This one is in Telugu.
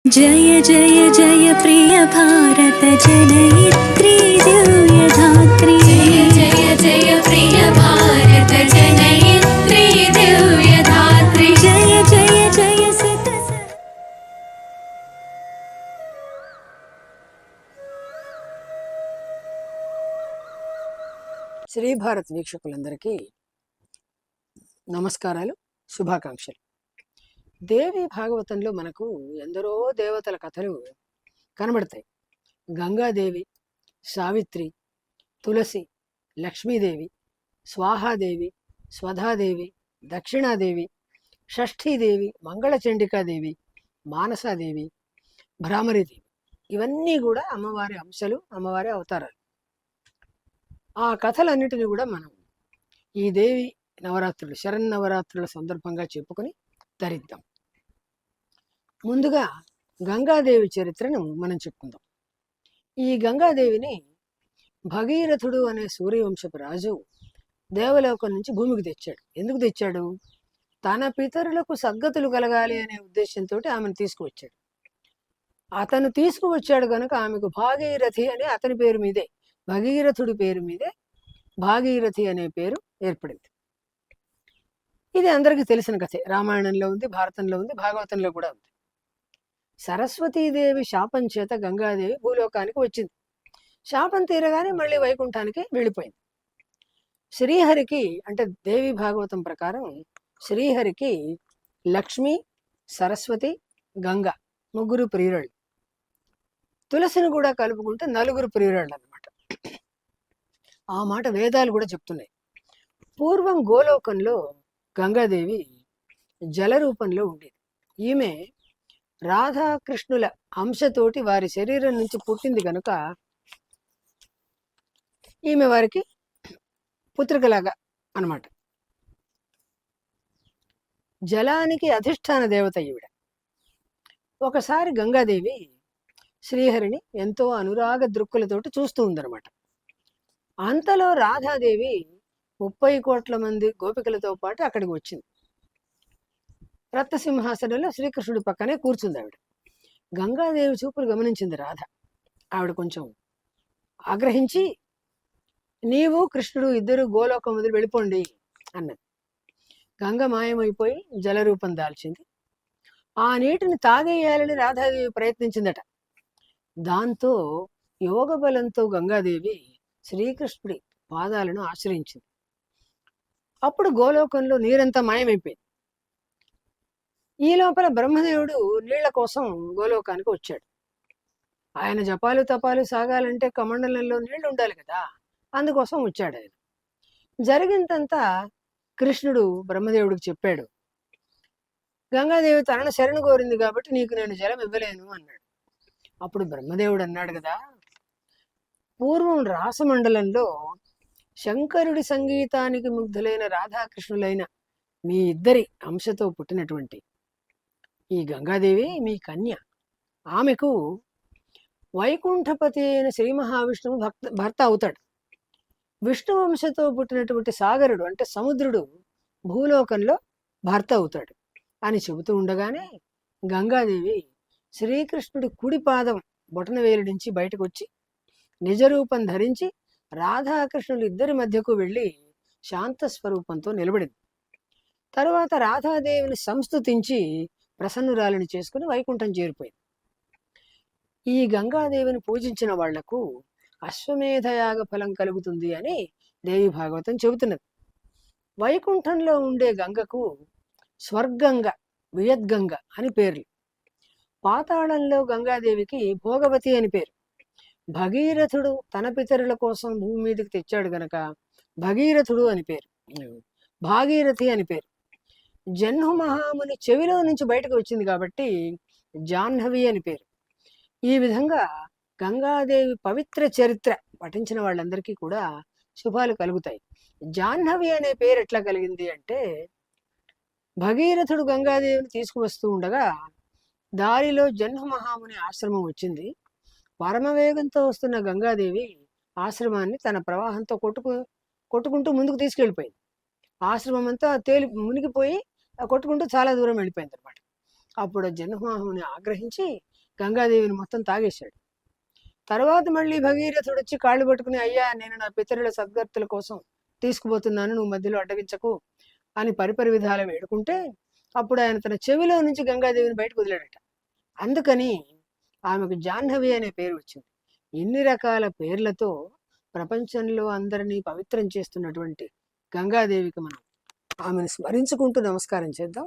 जय जय जय प्रिय भारत जनयित्री दिव्यधात्री। जय जय जय प्रिय भारत जनयित्री दिव्यधात्री। जय जय जय सत శ్రీ భారత్ వీక్షకులందరికీ నమస్కారాలు, శుభాకాంక్షలు. దేవి భాగవతంలో మనకు ఎందరో దేవతల కథలు కనబడతాయి. గంగాదేవి, సావిత్రి, తులసి, లక్ష్మీదేవి, స్వాహాదేవి, స్వధాదేవి, దక్షిణాదేవి, షష్ఠీదేవి, మంగళచండికాదేవి, మానసాదేవి, భ్రామరీదేవి. ఇవన్నీ కూడా అమ్మవారి అంశలు, అమ్మవారి అవతారాలు. ఆ కథలన్నిటిని కూడా మనం ఈ దేవి నవరాత్రులు, శరన్నవరాత్రుల సందర్భంగా చెప్పుకొని ధరిద్దాం. ముందుగా గంగాదేవి చరిత్రను మనం చెప్పుకుందాం. ఈ గంగాదేవిని భగీరథుడు అనే సూర్యవంశపు రాజు దేవలోకం నుంచి భూమికి తెచ్చాడు. ఎందుకు తెచ్చాడు? తన పితరులకు సద్గతులు కలగాలి అనే ఉద్దేశంతో ఆమెను తీసుకువచ్చాడు. అతను తీసుకువచ్చాడు కనుక ఆమెకు భాగీరథి అని అతని పేరు మీదే, భగీరథుడి పేరు మీదే భాగీరథి అనే పేరు ఏర్పడింది. ఇది అందరికీ తెలిసిన కథే. రామాయణంలో ఉంది, భారతంలో ఉంది, భాగవతంలో కూడా ఉంది. సరస్వతీదేవి శాపం చేత గంగాదేవి భూలోకానికి వచ్చింది. శాపం తీరగానే మళ్ళీ వైకుంఠానికి వెళ్ళిపోయింది. శ్రీహరికి, అంటే దేవి భాగవతం ప్రకారం శ్రీహరికి లక్ష్మి, సరస్వతి, గంగ ముగ్గురు ప్రియురాళ్ళు. తులసిని కూడా కలుపుకుంటే నలుగురు ప్రియురాళ్ళు అన్నమాట. ఆ మాట వేదాలు కూడా చెప్తున్నాయి. పూర్వం గోలోకంలో గంగాదేవి జల రూపంలో ఉండేది. ఈమె రాధాకృష్ణుల అంశతోటి వారి శరీరం నుంచి పుట్టింది కనుక ఈమె వారికి పుత్రికలాగా అన్నమాట. జలానికి అధిష్టాన దేవత ఈవిడ. ఒకసారి గంగాదేవి శ్రీహరిని ఎంతో అనురాగ దృక్కులతోటి చూస్తూ ఉందన్నమాట. అంతలో రాధాదేవి 30 కోట్ల మంది గోపికలతో పాటు అక్కడికి వచ్చింది. రత్నసింహాసనంలో శ్రీకృష్ణుడి పక్కనే కూర్చుంది ఆవిడ. గంగాదేవి చూపులు గమనించింది రాధ. ఆవిడ కొంచెం ఆగ్రహించి, నీవు కృష్ణుడు ఇద్దరు గోలోకం వదిలి వెళ్ళిపోండి అన్నది. గంగ మాయమైపోయి జలరూపం దాల్చింది. ఆ నీటిని తాగేయాలని రాధాదేవి ప్రయత్నించిందట. దాంతో యోగ బలంతో గంగాదేవి శ్రీకృష్ణుడి పాదాలను ఆశ్రయించింది. అప్పుడు గోలోకంలో నీరంతా మాయమైపోయింది. ఈ లోపల బ్రహ్మదేవుడు నీళ్ల కోసం గోలోకానికి వచ్చాడు. ఆయన జపాలు తపాలు సాగాలంటే కమండలంలో నీళ్లు ఉండాలి కదా, అందుకోసం వచ్చాడు ఆయన. జరిగిందంతా కృష్ణుడు బ్రహ్మదేవుడికి చెప్పాడు. గంగాదేవి తనను శరణు కోరింది కాబట్టి నీకు నేను జలం ఇవ్వలేను అన్నాడు. అప్పుడు బ్రహ్మదేవుడు అన్నాడు కదా, పూర్వం రాసమండలంలో శంకరుడి సంగీతానికి ముగ్ధులైన రాధాకృష్ణులైన మీ ఇద్దరి అంశతో పుట్టినటువంటి ఈ గంగాదేవి మీ కన్య. ఆమెకు వైకుంఠపతి అయిన శ్రీ మహావిష్ణువు భర్త అవుతాడు. విష్ణు వంశతో పుట్టినటువంటి సాగరుడు అంటే సముద్రుడు భూలోకంలో భర్త అవుతాడు అని చెబుతూ ఉండగానే గంగాదేవి శ్రీకృష్ణుడి కుడి పాదం బొటన వేలు నుంచి బయటకు వచ్చి నిజరూపం ధరించి రాధాకృష్ణులు ఇద్దరి మధ్యకు వెళ్ళి శాంత స్వరూపంతో నిలబడింది. తరువాత రాధాదేవిని సంస్తుతించి ప్రసన్నురాలిని చేసుకుని వైకుంఠం చేరిపోయింది. ఈ గంగాదేవిని పూజించిన వాళ్లకు అశ్వమేధయాగ ఫలం కలుగుతుంది అని దేవి భాగవతం చెబుతున్నది. వైకుంఠంలో ఉండే గంగకు స్వర్గంగ, వియద్గంగ అని పేర్లు. పాతాళంలో గంగాదేవికి భోగవతి అని పేరు. భగీరథుడు తన పితరుల కోసం భూమి మీదకి తెచ్చాడు గనక భగీరథుడు అని పేరు, భాగీరథి అని పేరు. జహ్ను మహాముని చెవిలో నుంచి బయటకు వచ్చింది కాబట్టి జాహ్నవి అని పేరు. ఈ విధంగా గంగాదేవి పవిత్ర చరిత్ర పఠించిన వాళ్ళందరికీ కూడా శుభాలు కలుగుతాయి. జాహ్నవి అనే పేరు ఎట్లా కలిగింది అంటే, భగీరథుడు గంగాదేవిని తీసుకువస్తూ ఉండగా దారిలో జహ్ను మహాముని ఆశ్రమం వచ్చింది. పరమవేగంతో వస్తున్న గంగాదేవి ఆశ్రమాన్ని తన ప్రవాహంతో కొట్టుకుంటూ ముందుకు తీసుకెళ్ళిపోయింది. ఆశ్రమం అంతా మునిగిపోయి కొట్టుకుంటూ చాలా దూరం వెళ్ళిపోయింది అనమాట. అప్పుడు జహ్ను మహాముని ఆగ్రహించి గంగాదేవిని మొత్తం తాగేశాడు. తర్వాత మళ్ళీ భగీరథుడు వచ్చి కాళ్ళు పట్టుకుని, అయ్యా నేను నా పితరుల సద్గతుల కోసం తీసుకుపోతున్నాను, నువ్వు మధ్యలో అడ్డగించకు అని పరిపరి విధాలు వేడుకుంటే అప్పుడు ఆయన తన చెవిలో నుంచి గంగాదేవిని బయటకు వదిలాడట. అందుకని ఆమెకు జాహ్నవి అనే పేరు వచ్చింది. ఇన్ని రకాల పేర్లతో ప్రపంచంలో అందరినీ పవిత్రం చేస్తున్నటువంటి గంగాదేవికి మనం ఆమెను స్మరించుకుంటూ నమస్కారం చేద్దాం.